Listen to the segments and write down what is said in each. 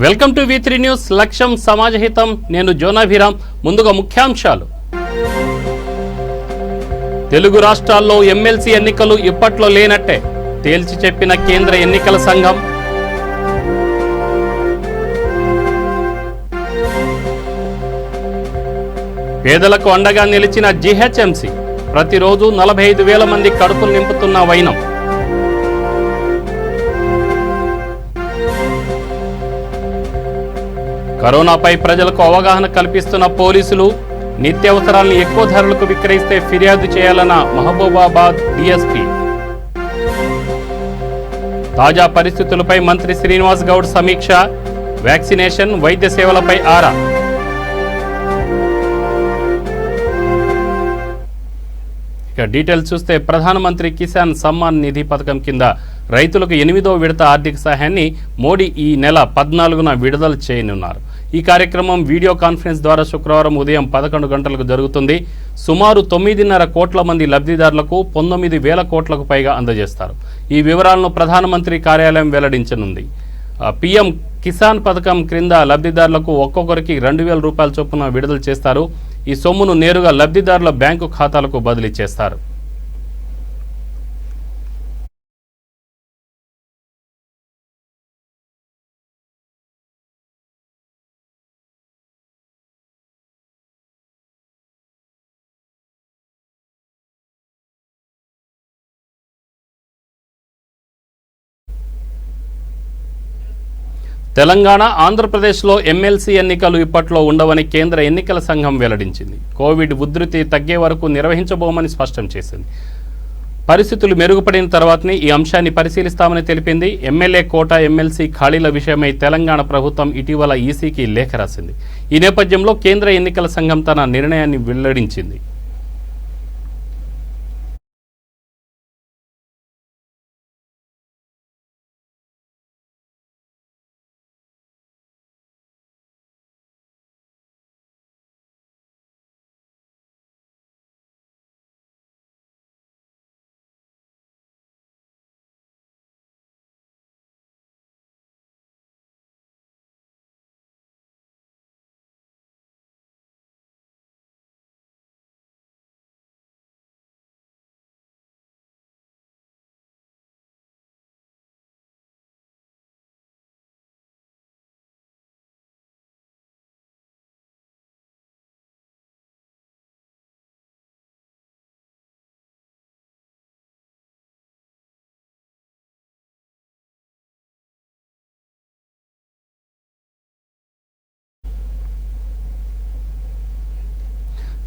Welcome to V3 news. లక్ష్యం సమాజహితం. నేను జోనాభిరామ్. ముందుగా ముఖ్యాంశాలు. తెలుగు రాష్ట్రాల్లో ఎమ్మెల్సీ ఎన్నికలు ఇప్పట్లో లేనట్టే తేల్చి చెప్పిన కేంద్ర ఎన్నికల సంఘం. పేదలకు అండగా నిలిచిన GHMC ప్రతిరోజు 45,000 మంది కడుపులు నింపుతున్న వైనం. కరోనాపై ప్రజలకు అవగాహన కల్పిస్తున్న పోలీసులు. నిత్యావసరాలను ఎక్కువ ధరలకు విక్రయిస్తే ఫిర్యాదు చేయాలన్న మహబూబాబాద్ DSP. తాజా పరిస్థితులపై మంత్రి శ్రీనివాస్ గౌడ్ సమీక్ష. వ్యాక్సినేషన్, వైద్య సేవలపై ఆరా. ఇక డీటెయిల్స్ చూస్తే ప్రధానమంత్రి కిసాన్ సమ్మాన్ నిధి పథకం కింద రైతులకు 8వ విడత ఆర్థిక సహాయాన్ని మోడీ ఈ నెల 14న విడుదల చేయనున్నారు. ఈ కార్యక్రమం వీడియో కాన్ఫరెన్స్ ద్వారా శుక్రవారం ఉదయం 11 గంటలకు జరుగుతుంది. సుమారు 9.5 కోట్ల మంది లబ్ధిదారులకు 19,000 కోట్లకు పైగా అందజేస్తారు. ఈ వివరాలను ప్రధానమంత్రి కార్యాలయం వెల్లడించనుంది. PM కిసాన్ పథకం క్రింద లబ్ధిదారులకు ఒక్కొక్కరికి 2,000 రూపాయల చొప్పున విడుదల చేస్తారు. ఈ సొమ్మును నేరుగా లబ్ధిదారుల బ్యాంకు ఖాతాలకు బదిలీ చేస్తారు. తెలంగాణ, ఆంధ్రప్రదేశ్లో ఎమ్మెల్సీ ఎన్నికలు ఇప్పట్లో ఉండవని కేంద్ర ఎన్నికల సంఘం వెల్లడించింది. కోవిడ్ ఉధృతి తగ్గే వరకు నిర్వహించబోమని స్పష్టం చేసింది. పరిస్థితులు మెరుగుపడిన తర్వాతనే ఈ అంశాన్ని పరిశీలిస్తామని తెలిపింది. ఎమ్మెల్యే కోటా, ఎమ్మెల్సీ ఖాళీల విషయమై తెలంగాణ ప్రభుత్వం ఇటీవల ఈసీకి లేఖ రాసింది. ఈ నేపథ్యంలో కేంద్ర ఎన్నికల సంఘం తన నిర్ణయాన్ని వెల్లడించింది.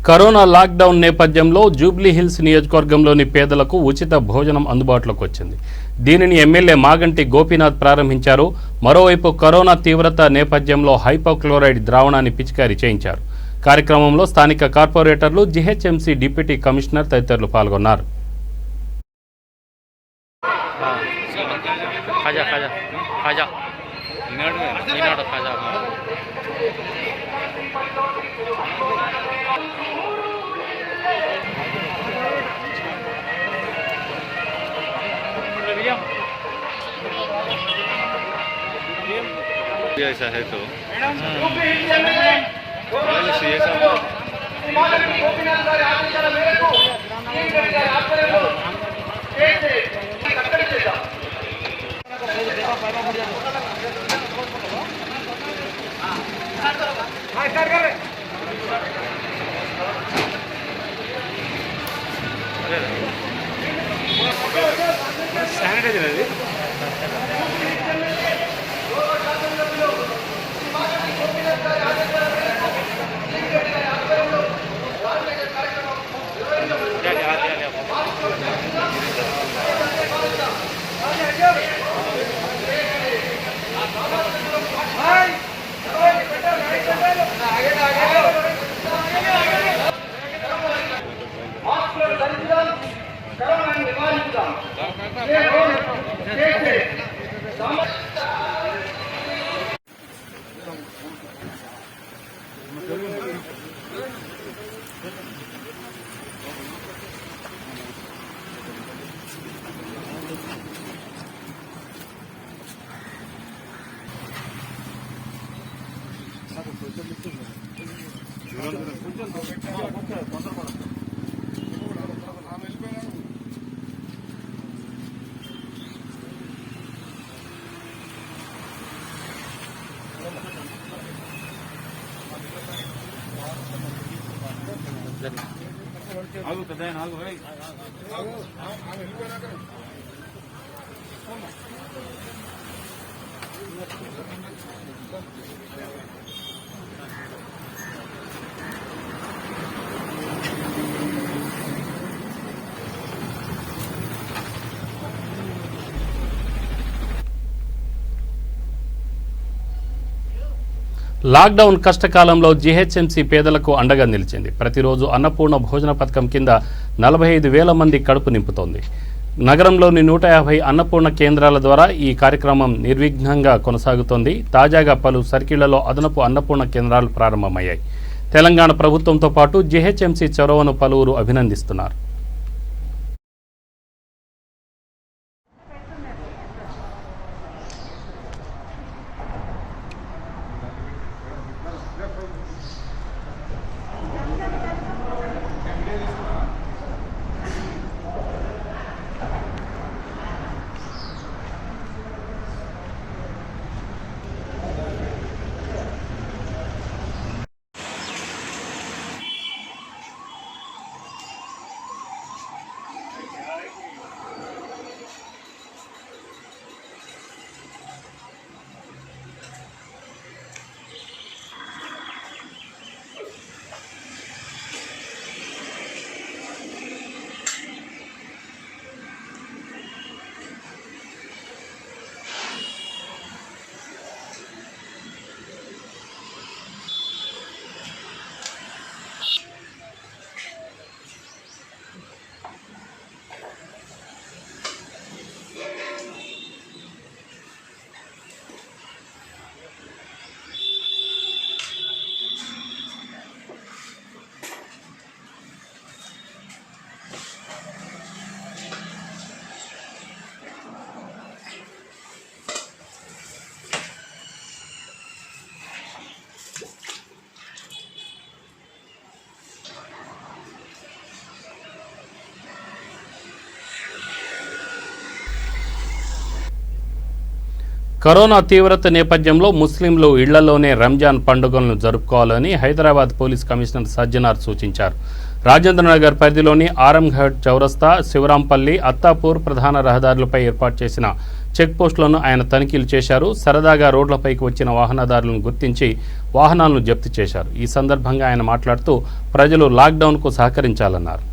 కరోనా లాక్డౌన్ నేపథ్యంలో జూబ్లీహిల్స్ నియోజకవర్గంలోని పేదలకు ఉచిత భోజనం అందుబాటులోకి వచ్చింది. దీనిని ఎమ్మెల్యే మాగంటి గోపీనాథ్ ప్రారంభించారు. మరోవైపు కరోనా తీవ్రత నేపథ్యంలో హైపోక్లోరైడ్ ద్రావణాన్ని పిచికారీ చేయించారు. కార్యక్రమంలో స్థానిక కార్పొరేటర్లు, GHMC డిప్యూటీ కమిషనర్ తదితరులు పాల్గొన్నారు. ऐसा है तो శానిటైజర్ అది లాక్డౌన్ కష్టకాలంలో జీహెచ్ఎంసీ పేదలకు అండగా నిలిచింది. ప్రతిరోజు అన్నపూర్ణ భోజన పథకం కింద 45,000 మంది కడుపు నింపుతోంది. నగరంలోని 150 అన్నపూర్ణ కేంద్రాల ద్వారా ఈ కార్యక్రమం నిర్విఘ్నంగా కొనసాగుతోంది. తాజాగా పలు సర్కిళ్లలో అదనపు అన్నపూర్ణ కేంద్రాలు ప్రారంభమయ్యాయి. తెలంగాణ ప్రభుత్వంతో పాటు జీహెచ్ఎంసీ చొరవను పలువురు అభినందిస్తున్నారు. కరోనా తీవ్రత నేపథ్యంలో ముస్లింలు ఇళ్లలోనే రంజాన్ పండుగలను జరుపుకోవాలని హైదరాబాద్ పోలీస్ కమిషనర్ సజ్జనార్ సూచించారు. రాజేంద్రనగర్ పరిధిలోని ఆరంఘడ్ చౌరస్తా, శివరాంపల్లి, అత్తాపూర్ ప్రధాన రహదారులపై ఏర్పాటు చేసిన చెక్ పోస్టులను ఆయన తనిఖీలు చేశారు. సరదాగా రోడ్లపైకి వచ్చిన వాహనదారులను గుర్తించి వాహనాలను జప్తు చేశారు. ఈ సందర్భంగా ఆయన మాట్లాడుతూ ప్రజలు లాక్డౌన్కు సహకరించాలన్నారు.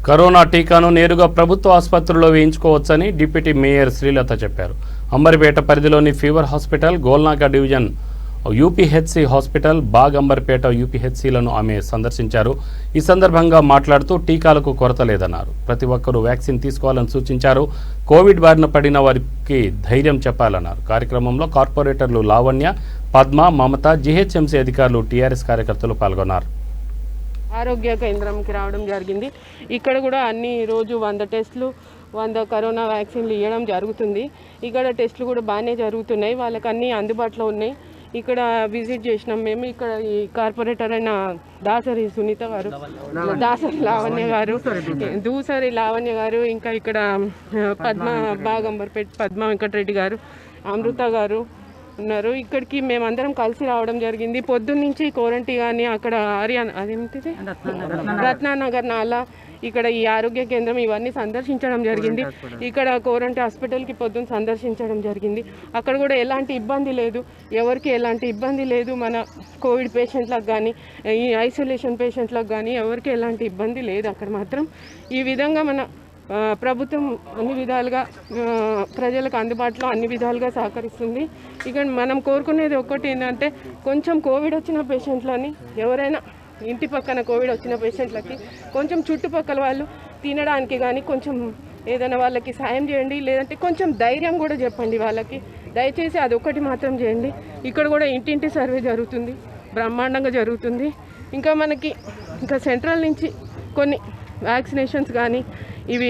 కరోనా టీకాను నేరుగా ప్రభుత్వ ఆసుపత్రుల్లో వేయించుకోవచ్చని డిప్యూటీ మేయర్ శ్రీలత చెప్పారు. అంబర్పేట పరిధిలోని fever hospital, Golnaka division UPHC hospital, Bagh Amberpet యూపీహెచ్సిలను ఆమె సందర్శించారు. ఈ సందర్భంగా మాట్లాడుతూ టీకాలకు కొరత లేదన్నారు. ప్రతి ఒక్కరూ వ్యాక్సిన్ తీసుకోవాలని సూచించారు. కోవిడ్ బారిన పడిన వారికి ధైర్యం చెప్పాలన్నారు. కార్యక్రమంలో కార్పొరేటర్లు లావణ్య, పద్మ, మమత, జీహెచ్ఎంసీ అధికారులు, టీఆర్ఎస్ కార్యకర్తలు పాల్గొన్నారు. ఆరోగ్య కేంద్రంకి రావడం జరిగింది. ఇక్కడ కూడా అన్ని రోజు 100 టెస్టులు, 100 కరోనా వ్యాక్సిన్లు ఇవ్వడం జరుగుతుంది. ఇక్కడ టెస్టులు కూడా బాగానే జరుగుతున్నాయి. వాళ్ళకి అన్నీ అందుబాటులో ఉన్నాయి. ఇక్కడ విజిట్ చేసినాం మేము. ఇక్కడ ఈ కార్పొరేటర్ అయిన దాసరి సునీత గారు, దాసరి లావణ్య గారు, దూసరి లావణ్య గారు, ఇంకా ఇక్కడ పద్మ బాగంబర్పేట పద్మ వెంకటరెడ్డి గారు, అమృత గారు ఉన్నారు. ఇక్కడికి మేమందరం కలిసి రావడం జరిగింది. పొద్దున్నుంచి కోరంటి కానీ అక్కడ అదేంటిది రత్నానగర్ నాలా, ఇక్కడ ఈ ఆరోగ్య కేంద్రం ఇవన్నీ సందర్శించడం జరిగింది. ఇక్కడ కోరంటి హాస్పిటల్కి పొద్దున్న సందర్శించడం జరిగింది. అక్కడ కూడా ఎలాంటి ఇబ్బంది లేదు, ఎవరికి ఎలాంటి ఇబ్బంది లేదు. మన కోవిడ్ పేషెంట్లకు కానీ ఈ ఐసోలేషన్ పేషెంట్లకు కానీ ఎవరికి ఎలాంటి ఇబ్బంది లేదు అక్కడ మాత్రం. ఈ విధంగా మన ప్రభుత్వం అన్ని విధాలుగా ప్రజలకు అందుబాటులో అన్ని విధాలుగా సహకరిస్తుంది. ఇక మనం కోరుకునేది ఒక్కటి ఏంటంటే, కొంచెం కోవిడ్ వచ్చిన పేషెంట్లని ఎవరైనా ఇంటి పక్కన కోవిడ్ వచ్చిన పేషెంట్లకి కొంచెం చుట్టుపక్కల వాళ్ళు తినడానికి కానీ కొంచెం ఏదైనా వాళ్ళకి సాయం చేయండి, లేదంటే కొంచెం ధైర్యం కూడా చెప్పండి వాళ్ళకి. దయచేసి అదొక్కటి మాత్రం చేయండి. ఇక్కడ కూడా ఇంటింటి సర్వే జరుగుతుంది, బ్రహ్మాండంగా జరుగుతుంది. ఇంకా మనకి ఇంకా సెంట్రల్ నుంచి కొన్ని వ్యాక్సినేషన్స్ కానీ ఇవి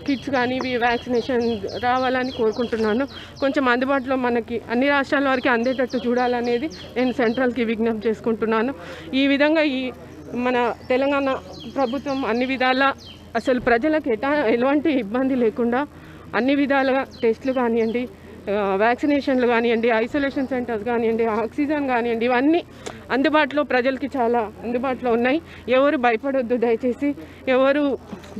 కిట్స్ కానీ ఇవి వ్యాక్సినేషన్ రావాలని కోరుకుంటున్నాను. కొంచెం అందుబాటులో మనకి అన్ని రాష్ట్రాల వారికి అందేటట్టు చూడాలనేది నేను సెంట్రల్కి విజ్ఞప్తి చేసుకుంటున్నాను. ఈ విధంగా ఈ మన తెలంగాణ ప్రభుత్వం అన్ని విధాలా అసలు ప్రజలకు ఎలాంటి ఇబ్బంది లేకుండా అన్ని విధాలుగా టెస్టులు కానివ్వండి, వ్యాక్సినేషన్లు కానివ్వండి, ఐసోలేషన్ సెంటర్స్ కానివ్వండి, ఆక్సిజన్ కానివ్వండి, ఇవన్నీ అందుబాటులో ప్రజలకి చాలా అందుబాటులో ఉన్నాయి. ఎవరు భయపడొద్దు, దయచేసి ఎవరు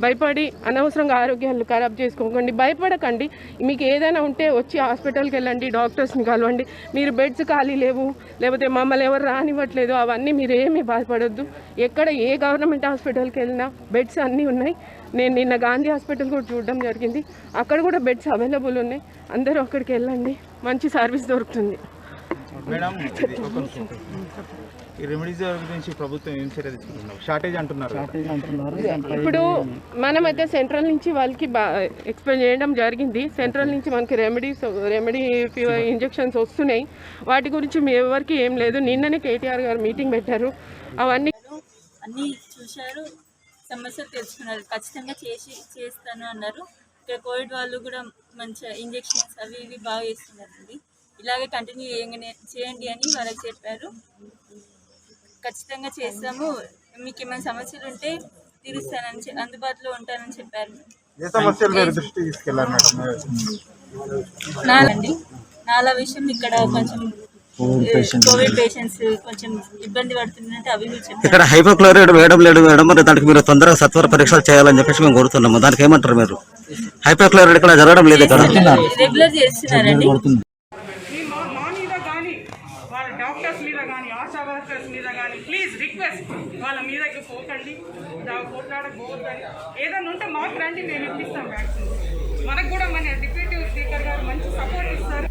భయపడి అనవసరంగా ఆరోగ్యాలు ఖరాబ్ చేసుకోకండి, భయపడకండి. మీకు ఏదైనా ఉంటే వచ్చి హాస్పిటల్కి వెళ్ళండి, డాక్టర్స్ని కలవండి. మీరు బెడ్స్ ఖాళీ లేవు, లేకపోతే మమ్మల్ని ఎవరు రానివ్వట్లేదు, అవన్నీ మీరు ఏమీ బాధపడొద్దు. ఎక్కడ ఏ గవర్నమెంట్ హాస్పిటల్కి వెళ్ళినా బెడ్స్ అన్నీ ఉన్నాయి. నేను నిన్న గాంధీ హాస్పిటల్ కూడా చూడడం జరిగింది, అక్కడ కూడా బెడ్స్ అవైలబుల్ ఉన్నాయి. అందరూ అక్కడికి వెళ్ళండి, మంచి సర్వీస్ దొరుకుతుంది. మేడం, ఈ రెమెడీస్ గురించి ప్రభుత్వం ఏం చర్య తీసుకుంటున్నారు? షార్టేజ్ అంటున్నారు. ఇప్పుడు మనమైతే సెంట్రల్ నుంచి వాళ్ళకి ఎక్స్ప్లెయిన్ చేయడం జరిగింది. సెంట్రల్ నుంచి మనకి రెమెడీ ఫీవర్ ఇంజెక్షన్స్ వస్తున్నాయి. వాటి గురించి మీ ఎవరికి ఏం లేదు. నిన్ననే కేటీఆర్ గారు మీటింగ్ పెట్టారు, అవన్నీ అన్నీ చూశారు, సమస్యలు తెలుసుకున్నారు. ఖచ్చితంగా చేస్తాను అన్నారు. ఇక్కడ కోవిడ్ వాళ్ళు కూడా మంచిగా ఇంజెక్షన్స్ అవి ఇవి బాగా చేస్తున్నారండి. ఇలాగే కంటిన్యూ చేయండి అని వాళ్ళకి చెప్పారు. ఖచ్చితంగా చేస్తాము, మీకు ఏమైనా సమస్యలు ఉంటే తీరుస్తానని అందుబాటులో ఉంటానని చెప్పారు. నాలా విషయం ఇక్కడ కొంచెం కోవిడ్ పేషెంట్స్ కొంచెం ఇబ్బంది పడుతుందంటే అవి ఇక్కడ హైపోక్లోరైడ్ వేయడం లేదు మేడం, మరి దానికి మీరు తొందరగా సత్వర పరీక్షలు చేయాలని చెప్పేసి మేము కోరుతున్నాము. దానికి ఏమంటారు మీరు? హైపోక్లోరైడ్ ఇక్కడ జరగడం లేదు, ఇక్కడ రెగ్యులర్ చేస్తున్నారండి. మా మీద కానీ వాళ్ళ డాక్టర్స్ మీద కానీ ఆశా వర్కర్స్ మీద కానీ ప్లీజ్ రిక్వెస్ట్, వాళ్ళ మీదకి పోకండి, పోట్లాడకపోవద్దని. ఏదైనా ఉంటే మాకు రండి, మేము ఇప్పిస్తాం వ్యాక్సిన్. మనకు కూడా మన డిప్యూటీ స్పీకర్ గారు మంచి సపోర్ట్ ఇస్తారు.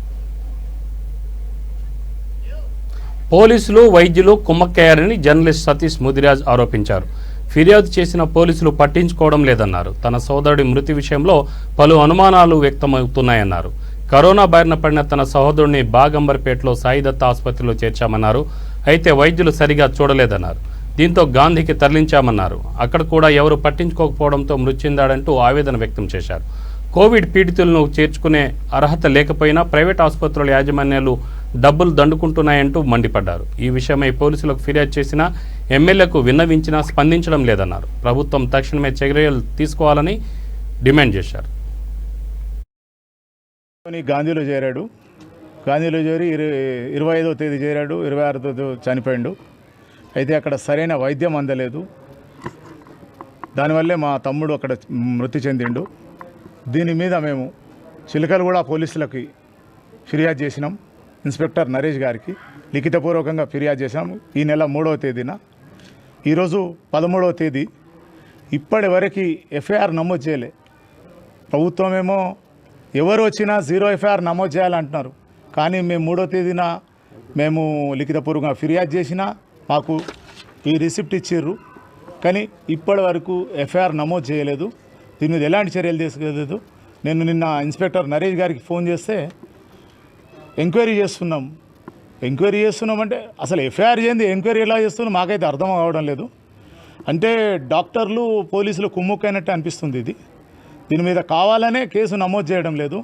పోలీసులు వైద్యులు కుమ్మక్కయ్యారని జర్నలిస్ట్ సతీష్ ముదిరాజ్ ఆరోపించారు. ఫిర్యాదు చేసిన పోలీసులు పట్టించుకోవడం లేదన్నారు. తన సోదరుడి మృతి విషయంలో పలు అనుమానాలు వ్యక్తమవుతున్నాయన్నారు. కరోనా బారిన పడిన తన సహోదరుడిని బాగంబర్పేటలో సాయిదత్త ఆసుపత్రిలో చేర్చామన్నారు. అయితే వైద్యులు సరిగా చూడలేదన్నారు. దీంతో గాంధీకి తరలించామన్నారు. అక్కడ కూడా ఎవరు పట్టించుకోకపోవడంతో మృతి చెందాడంటూ ఆవేదన వ్యక్తం చేశారు. కోవిడ్ పీడితులను చేర్చుకునే అర్హత లేకపోయినా ప్రైవేట్ ఆసుపత్రుల యాజమాన్యాలు డబ్బులు దండుకుంటున్నాయంటూ మండిపడ్డారు. ఈ విషయమై పోలీసులకు ఫిర్యాదు చేసినా, ఎమ్మెల్యేకు విన్నవించినా స్పందించడం లేదన్నారు. ప్రభుత్వం తక్షణమే చర్యలు తీసుకోవాలని డిమాండ్ చేశారు. గాంధీలో చేరాడు, గాంధీలో చేరి 25వ తేదీ చేరాడు, 26వ తేదీ చనిపోయాడు. అయితే అక్కడ సరైన వైద్యం అందలేదు. దానివల్లే మా తమ్ముడు అక్కడ మృతి చెందిండు. దీని మీద మేము చిలకలగూడ పోలీసులకి ఫిర్యాదు చేసినాం. ఇన్స్పెక్టర్ నరేష్ గారికి లిఖితపూర్వకంగా ఫిర్యాదు చేసినాం ఈ నెల 3వ తేదీన. ఈరోజు 13వ తేదీ, ఇప్పటి వరకు ఎఫ్ఐఆర్ నమోదు చేయలే. ప్రభుత్వం ఏమో ఎవరు వచ్చినా 0 ఎఫ్ఐఆర్ నమోదు చేయాలంటున్నారు. కానీ మేము 3వ తేదీన మేము లిఖితపూర్వకంగా ఫిర్యాదు చేసినా మాకు ఈ రిసిప్ట్ ఇచ్చిర్రు, కానీ ఇప్పటి వరకు ఎఫ్ఐఆర్ నమోదు చేయలేదు. దీని మీద ఎలాంటి చర్యలు తీసుకోలేదు. నేను నిన్న ఇన్స్పెక్టర్ నరేష్ గారికి ఫోన్ చేస్తే ఎంక్వైరీ చేస్తున్నామంటే అసలు ఎఫ్ఐఆర్ చేయండి ఎంక్వైరీ ఎలా చేస్తున్నాం మాకైతే అర్థం కావడం లేదు. అంటే డాక్టర్లు పోలీసులు కుమ్ముక్కైనట్టు అనిపిస్తుంది. దీని మీద కావాలనే కేసు నమోదు చేయడం లేదు.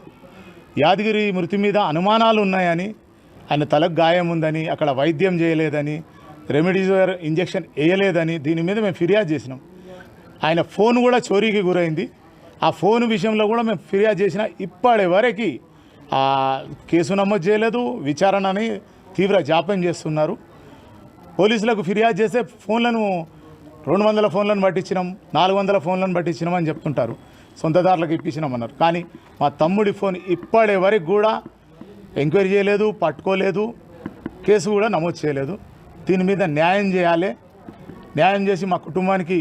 యాదగిరి మృతి మీద అనుమానాలు ఉన్నాయని ఆయన తలకు గాయం ఉందని, అక్కడ వైద్యం చేయలేదని, రెమిడిసివిర్ ఇంజెక్షన్ వేయలేదని దీని మీద మేము ఫిర్యాదు చేసినాం. ఆయన ఫోన్ కూడా చోరీకి గురైంది. ఆ ఫోన్ విషయంలో కూడా మేము ఫిర్యాదు చేసినా ఇప్పటి వరకు ఆ కేసు నమోదు చేయలేదు. విచారణని తీవ్ర జాప్యం చేస్తున్నారు. పోలీసులకు ఫిర్యాదు చేస్తే ఫోన్లను 200 ఫోన్లను పట్టించినాం, 400 ఫోన్లను పట్టించినాం అని చెప్తుంటారు. సొంతదారులకు ఇప్పించినామన్నారు. కానీ మా తమ్ముడి ఫోన్ ఇప్పటి వరకు కూడా ఎంక్వైరీ చేయలేదు, పట్టుకోలేదు, కేసు కూడా నమోదు చేయలేదు. దీని మీద న్యాయం చేయాలి. న్యాయం చేసి మా కుటుంబానికి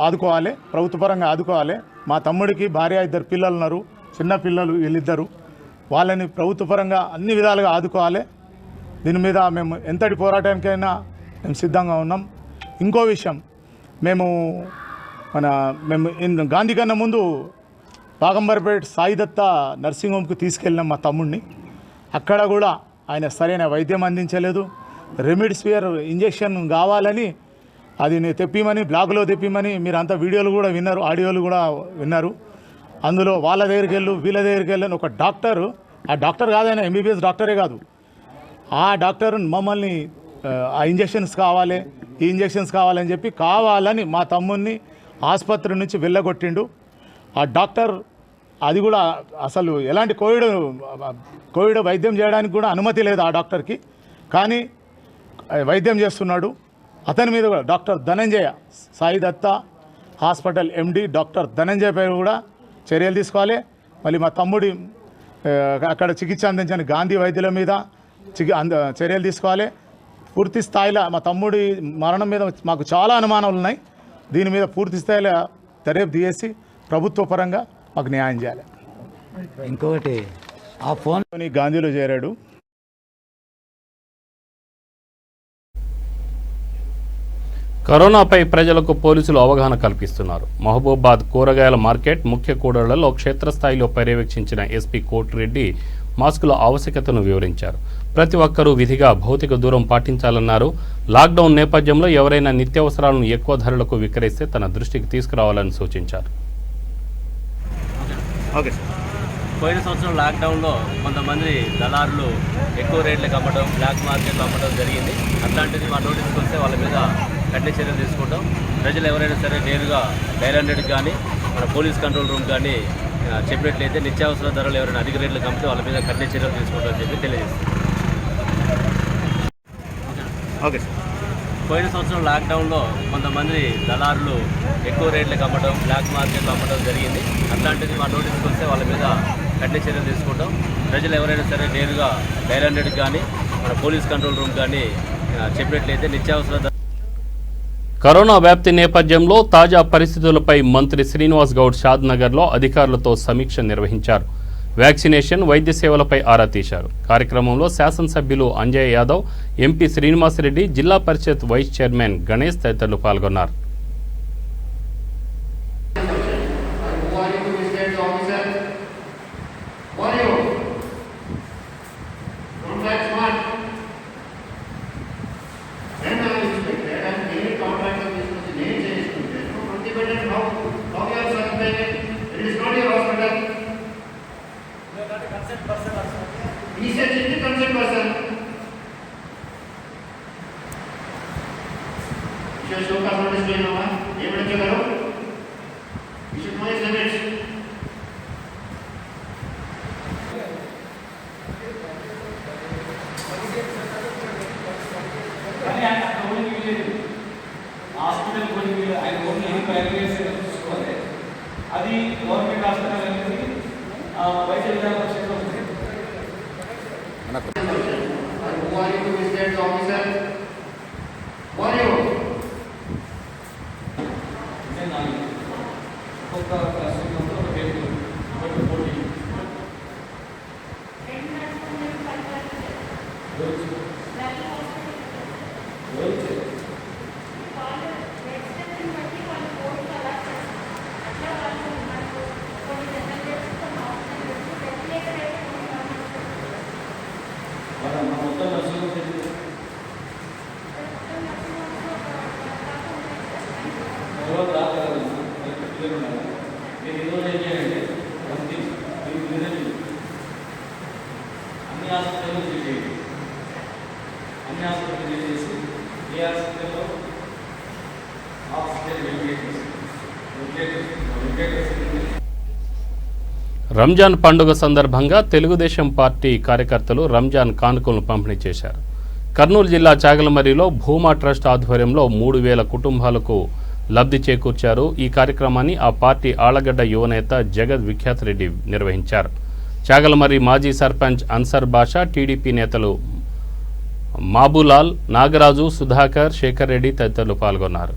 ఆదుకోవాలి, ప్రభుత్వపరంగా ఆదుకోవాలి. మా తమ్ముడికి భార్య, 2 పిల్లలు ఉన్నారు, చిన్న పిల్లలు వీళ్ళిద్దరు. వాళ్ళని ప్రభుత్వపరంగా అన్ని విధాలుగా ఆదుకోవాలి. దీని మీద మేము ఎంతటి పోరాటానికైనా మేము సిద్ధంగా ఉన్నాం. ఇంకో విషయం, మేము గాంధీ కన్నా ముందు బాగంబర్పేట సాయిదత్త నర్సింగ్ హోమ్కి తీసుకెళ్ళినాం మా తమ్ముడిని. అక్కడ కూడా ఆయన సరైన వైద్యం అందించలేదు. రెమిడిసివిర్ ఇంజెక్షన్ కావాలని అది తెప్పిమని, బ్లాగ్లో తెప్పిమని మీరంతా వీడియోలు కూడా విన్నారు, ఆడియోలు కూడా విన్నారు. అందులో వాళ్ళ దగ్గరికి వెళ్ళు, వీళ్ళ దగ్గరికి వెళ్ళని ఒక డాక్టరు, ఆ డాక్టర్ కాదైనా ఎంబీబీఎస్ డాక్టరే కాదు, ఆ డాక్టర్ మమ్మల్ని ఆ ఇంజెక్షన్స్ కావాలి, ఈ ఇంజెక్షన్స్ కావాలని చెప్పి కావాలని మా తమ్ముడిని ఆసుపత్రి నుంచి వెళ్ళగొట్టిండు. ఆ డాక్టర్ అది కూడా అసలు ఎలాంటి కోవిడ్ వైద్యం చేయడానికి కూడా అనుమతి లేదు ఆ డాక్టర్కి, కానీ వైద్యం చేస్తున్నాడు. అతని మీద కూడా doctor Dhananjaya, Saidatta hospital MD doctor Dhananjaya పై కూడా చర్యలు తీసుకోవాలి. మళ్ళీ మా తమ్ముడి అక్కడ చికిత్స అందించిన గాంధీ వైద్యుల మీద చర్యలు తీసుకోవాలి. పూర్తి స్థాయిలో మా తమ్ముడి మరణం మీద మాకు చాలా అనుమానాలు ఉన్నాయి. దీని మీద పూర్తి స్థాయిలో దర్యాప్తు చేసి ప్రభుత్వ పరంగా మాకు న్యాయం చేయాలి. ఇంకొకటి, ఆ ఫోన్ గాంధీలో చేరాడు. కరోనాపై ప్రజలకు పోలీసులు అవగాహన కల్పిస్తున్నారు. మహబూబాబాద్ కూరగాయల మార్కెట్ ముఖ్య కూడళ్లలో క్షేత్రస్థాయిలో పర్యవేక్షించిన ఎస్పీ కోటిరెడ్డి మాస్కుల ఆవశ్యకతను వివరించారు. ప్రతి ఒక్కరూ విధిగా భౌతిక దూరం పాటించాలన్నారు. లాక్డౌన్ నేపథ్యంలో ఎవరైనా నిత్యావసరాలను ఎక్కువ ధరలకు విక్రయిస్తే తన దృష్టికి తీసుకురావాలని సూచించారు. పోయిన సంవత్సరం లాక్డౌన్లో కొంతమంది దళారులు ఎక్కువ రేట్లకు అమ్మడం, బ్లాక్ మార్కెట్లో అమ్మడం జరిగింది. అట్లాంటిది మా నోటీస్కి వస్తే వాళ్ళ మీద కఠిన చర్యలు తీసుకుంటాం. ప్రజలు ఎవరైనా సరే నేరుగా డైల్ 100 కానీ మన పోలీస్ కంట్రోల్ రూమ్ కానీ చెప్పినట్లయితే నిత్యావసర ధరలు ఎవరైనా అధిక రేట్లకు అమ్మితే వాళ్ళ మీద కఠిన చర్యలు తీసుకుంటామని చెప్పి తెలియజేస్తాం. పోయిన సంవత్సరం లాక్డౌన్లో కొంతమంది దళారులు ఎక్కువ రేట్లకు అమ్మడం, బ్లాక్ మార్కెట్లో అమ్మడం జరిగింది. అట్లాంటిది మా నోటీస్కి వస్తే వాళ్ళ మీద కఠిన చర్యలు తీసుకుంటాం. ప్రజలు ఎవరైనా సరే నేరుగా డైల్ 100 కానీ మన పోలీస్ కంట్రోల్ రూమ్ కానీ చెప్పినట్లయితే నిత్యావసర కరోనా వ్యాప్తి నేపథ్యంలో తాజా పరిస్థితులపై మంత్రి శ్రీనివాస్ గౌడ్ షాద్నగర్లో అధికారులతో సమీక్ష నిర్వహించారు. వ్యాక్సినేషన్, వైద్య సేవలపై ఆరా తీశారు. కార్యక్రమంలో శాసనసభ్యులు అంజయ్ యాదవ్, ఎంపీ శ్రీనివాసరెడ్డి, జిల్లా పరిషత్ వైస్ చైర్మన్ గణేష్ తదితరులు పాల్గొన్నారు. అది గవర్నమెంట్ హాస్పిటల్ అనేది వైద్య విధానం పక్షంలో ఉంది. అన్ని హాస్పిటల్లో విజిట్ చేయండి. అన్ని హాస్పిటల్ విజిట్ చేసి ఏ హాస్పిటల్లో ఆక్సిజన్ వెంటిలేటర్స్ రంజాన్ పండుగ సందర్భంగా తెలుగుదేశం పార్టీ కార్యకర్తలు రంజాన్ కానుకలను పంపిణీ చేశారు. కర్నూలు జిల్లా చాగలమర్రిలో భూమా ట్రస్ట్ ఆధ్వర్యంలో 3,000 కుటుంబాలకు లబ్ధి చేకూర్చారు. ఈ కార్యక్రమాన్ని ఆ పార్టీ ఆళ్లగడ్డ యువనేత జగద్ విఖ్యాత్ రెడ్డి నిర్వహించారు. చాగలమర్రి మాజీ సర్పంచ్ అన్సర్ బాషా, టీడీపీ నేతలు మాబులాల్, నాగరాజు, సుధాకర్, శేఖర్ రెడ్డి తదితరులు పాల్గొన్నారు.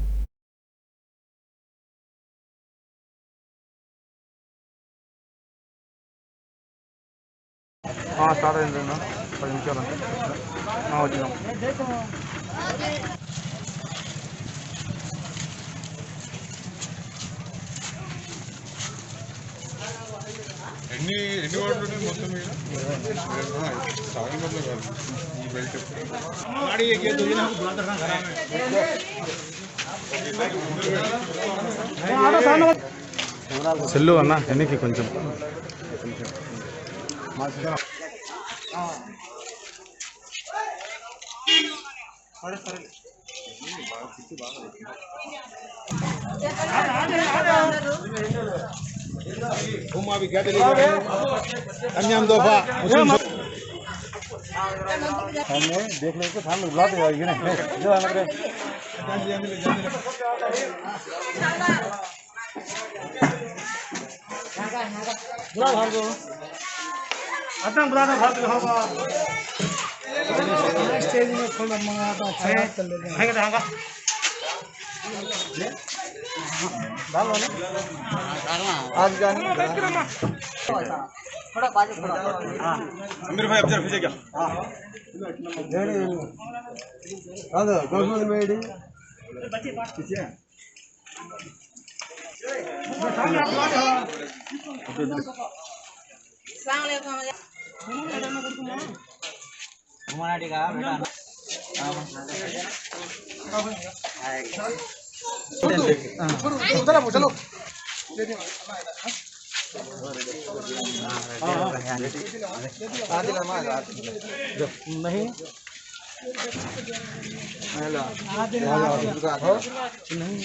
స్టార్ట్ అయింది 10 నిమిషాలు వచ్చినాం. ఎన్ని వార్డులు మొత్తం మీద సాగంలో కాదు ఈ బయట సెల్లు అన్న ఎన్నికి కొంచెం देखने को हम बुला दे ये नहीं जो अलग रे बुला भाग दो अतन बुला भाग दो होगा स्टेज में फूल मंगाता अच्छा कर लेते हैं हैगा डालो ना आज जाने थोड़ा बाजू थोड़ा हां अमीर भाई ऑब्जर्व कीजिए क्या हां हां गवर्नमेंट मेडी बच्चे बात कीजिए अस्सलाम वालेकुम घुमाना का बेटा चलो नहीं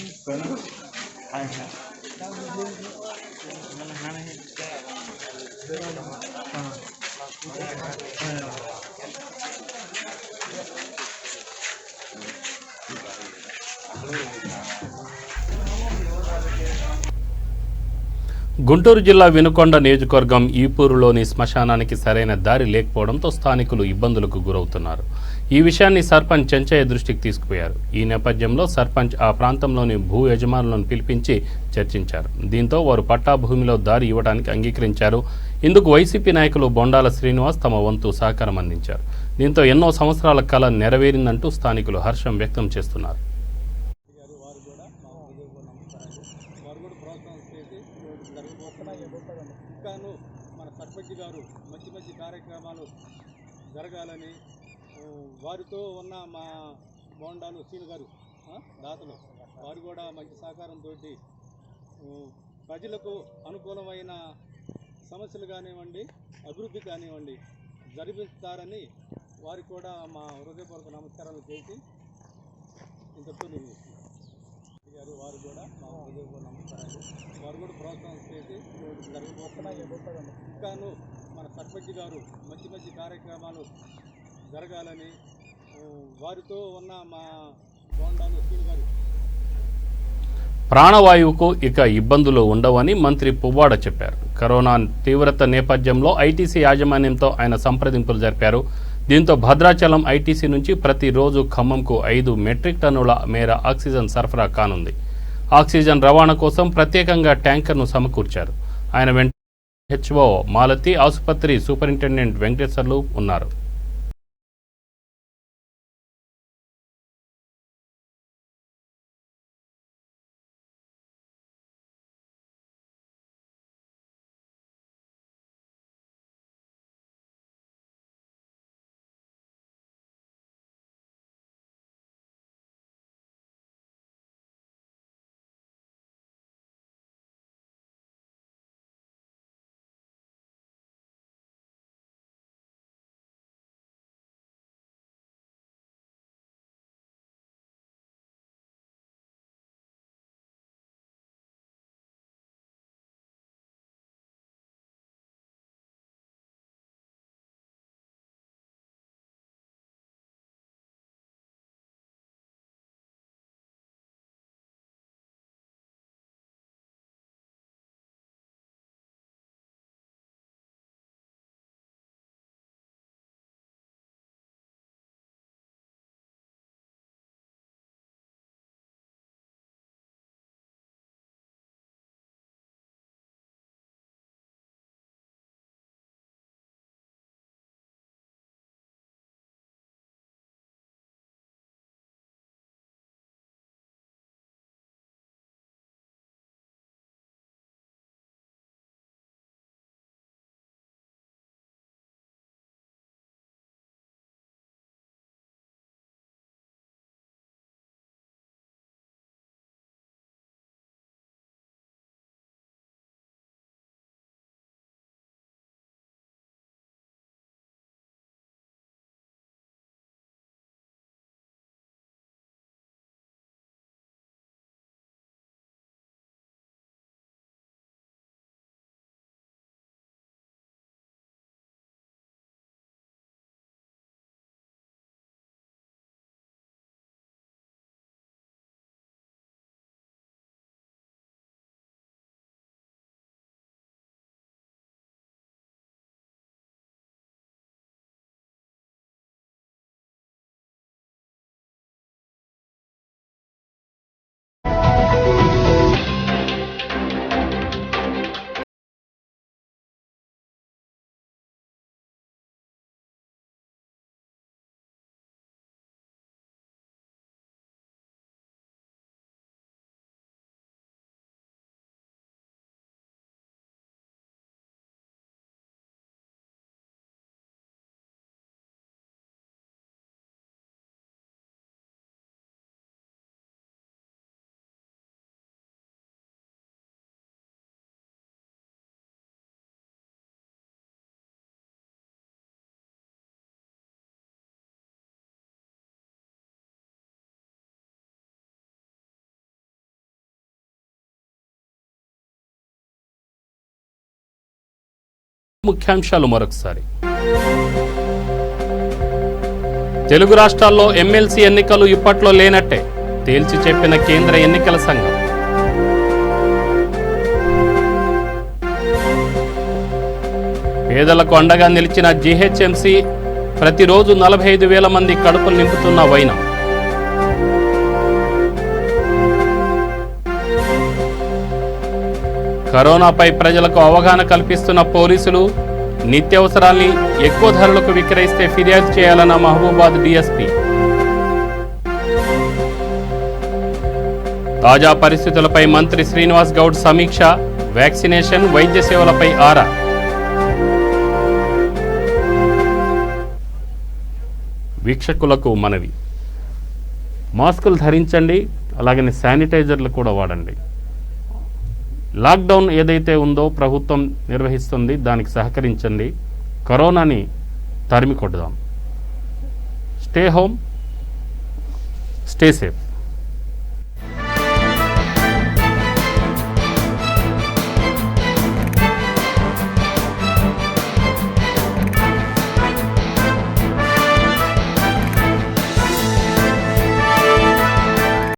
గుంటూరు జిల్లా వినుకొండ నియోజకవర్గం ఈపూరులోని శ్మశానానికి సరైన దారి లేకపోవడంతో స్థానికులు ఇబ్బందులకు గురవుతున్నారు. ఈ విషయాన్ని సర్పంచ్ చెంచయ్య దృష్టికి తీసుకుపోయారు. ఈ నేపథ్యంలో సర్పంచ్ ఆ ప్రాంతంలోని భూ యజమానులను పిలిపించి చర్చించారు. దీంతో వారు పట్టా భూమిలో దారి ఇవ్వడానికి అంగీకరించారు. ఇందుకు వైసీపీ నాయకులు బొండాల శ్రీనివాస్ తమ వంతు సహకారం అందించారు. దీంతో ఎన్నో సంవత్సరాల కల నెరవేరిందంటూ స్థానికులు హర్షం వ్యక్తం చేస్తున్నారు. ఇంకాను మన సర్పంచ్ గారు మంచి మంచి కార్యక్రమాలు జరగాలని వారితో ఉన్న మా బోండాలు సీను గారు దాతలు వారు కూడా మంచి సహకారంతో ప్రజలకు అనుకూలమైన సమస్యలు కానివ్వండి, అభివృద్ధి కానివ్వండి జరిపిస్తారని వారికి కూడా మా హృదయపూర్వక నమస్కారాలు చేసి ఇంతతో గారు వారు కూడా మా హృదయపూర్వక నమస్కారాలు. వారు కూడా ప్రోత్సాహం చేసి జరగబోతున్నాయి. ఇంకాను మన సర్పంచ్ గారు మంచి మంచి కార్యక్రమాలు జరగాలని వారితో ఉన్న మా బోండాలు సీను గారు. ప్రాణవాయువుకు ఇక ఇబ్బందులు ఉండవని మంత్రి పువ్వాడ చెప్పారు. కరోనా తీవ్రత నేపథ్యంలో ఐటీసీ యాజమాన్యంతో ఆయన సంప్రదింపులు జరిపారు. దీంతో భద్రాచలం ఐటీసీ నుంచి ప్రతిరోజు ఖమ్మంకు 5 మెట్రిక్ టన్నుల మేర ఆక్సిజన్ సరఫరా కానుంది. ఆక్సిజన్ రవాణా కోసం ప్రత్యేకంగా ట్యాంకర్ను సమకూర్చారు. ఆయన వెంట హెచ్ఓ మాలతి, ఆసుపత్రి సూపరింటెండెంట్ వెంకటేశ్వర్లు ఉన్నారు. ముఖ్యాంశాలు మరొకసారి. తెలుగు రాష్ట్రాల్లో ఎమ్మెల్సీ ఎన్నికలు ఇప్పట్లో లేనట్టే తేల్చి చెప్పిన కేంద్ర ఎన్నికల సంఘం. పేదలకు అండగా నిలిచిన జీహెచ్ఎంసీ ప్రతిరోజు 45,000 మంది కడుపులు నింపుతున్న వైనం. కరోనాపై ప్రజలకు అవగాహన కల్పిస్తున్న పోలీసులు నిత్యావసరాల్ని ఎక్కువ ధరలకు విక్రయిస్తే ఫిర్యాదు చేయాలన్న మహబూబాద్ డీఎస్పీ. తాజా పరిస్థితులపై మంత్రి శ్రీనివాస్ గౌడ్ సమీక్ష. వ్యాక్సినేషన్, వైద్య సేవలపై ఆరా. వీక్షకులకు మనవి, మాస్కులు ధరించండి, అలాగనే శానిటైజర్లు కూడా వాడండి. లాక్డౌన్ ఏదైతే ఉందో ప్రభుత్వం నిర్వహిస్తుంది, దానికి సహకరించండి. కరోనాని తరిమి కొడదాం. Stay home, stay safe.